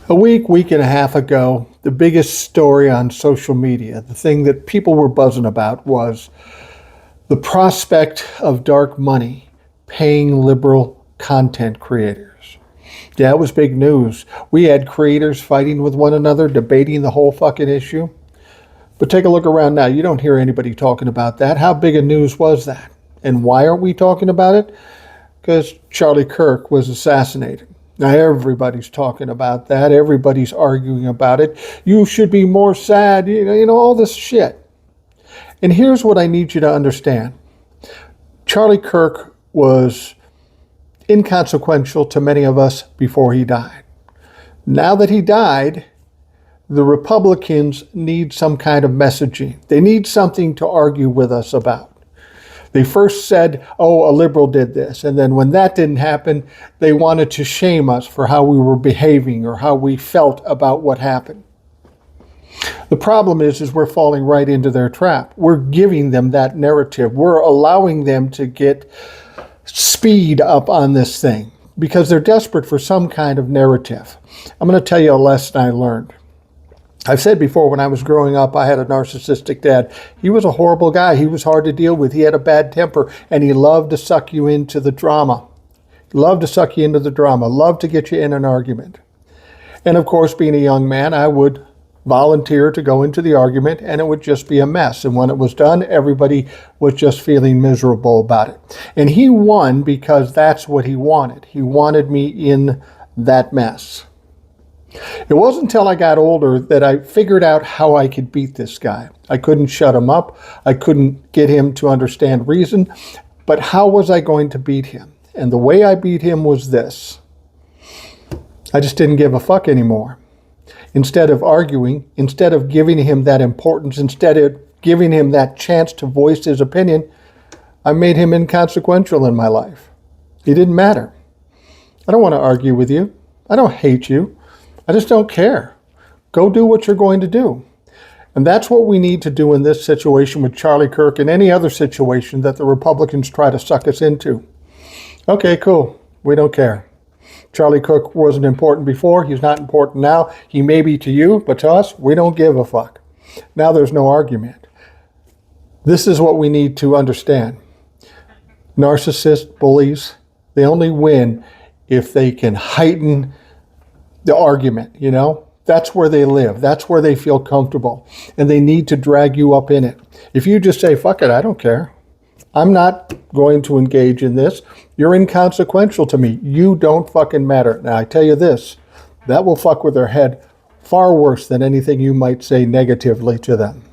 A week and a half ago, the biggest story on social media, the thing that people were buzzing about, was the prospect of dark money paying liberal content creators. Yeah, it was big news. We had creators fighting with one another, debating the whole fucking issue. But take a look around now. You don't hear anybody talking about that. How big a news was that? And why aren't we talking about it? Because Charlie Kirk was assassinated. Now everybody's talking about that. Everybody's arguing about it. You should be more sad. All this shit. And here's what I need you to understand. Charlie Kirk was inconsequential to many of us before he died. Now that he died, the Republicans need some kind of messaging. They need something to argue with us about. They first said, oh, a liberal did this. And then when that didn't happen, they wanted to shame us for how we were behaving or how we felt about what happened. The problem is we're falling right into their trap. We're giving them that narrative. We're allowing them to get speed up on this thing because they're desperate for some kind of narrative. I'm going to tell you a lesson I learned. I've said before, when I was growing up, I had a narcissistic dad. He was a horrible guy. He was hard to deal with. He had a bad temper, and he loved to suck you into the drama. Loved to suck you into the drama. Loved to get you in an argument. And of course, being a young man, I would volunteer to go into the argument, and it would just be a mess. And when it was done, everybody was just feeling miserable about it. And he won because that's what he wanted. He wanted me in that mess. It wasn't until I got older that I figured out how I could beat this guy. I couldn't shut him up. I couldn't get him to understand reason. But how was I going to beat him? And the way I beat him was this. I just didn't give a fuck anymore. Instead of arguing, instead of giving him that importance, instead of giving him that chance to voice his opinion, I made him inconsequential in my life. It didn't matter. I don't want to argue with you. I don't hate you. I just don't care. Go do what you're going to do. And that's what we need to do in this situation with Charlie Kirk and any other situation that the Republicans try to suck us into. Okay, cool. We don't care. Charlie Kirk wasn't important before. He's not important now. He may be to you, but to us, we don't give a fuck. Now there's no argument. This is what we need to understand. Narcissists, bullies, they only win if they can heighten the argument, That's where they live. That's where they feel comfortable. And they need to drag you up in it. If you just say, fuck it, I don't care. I'm not going to engage in this. You're inconsequential to me. You don't fucking matter. Now, I tell you this, that will fuck with their head far worse than anything you might say negatively to them.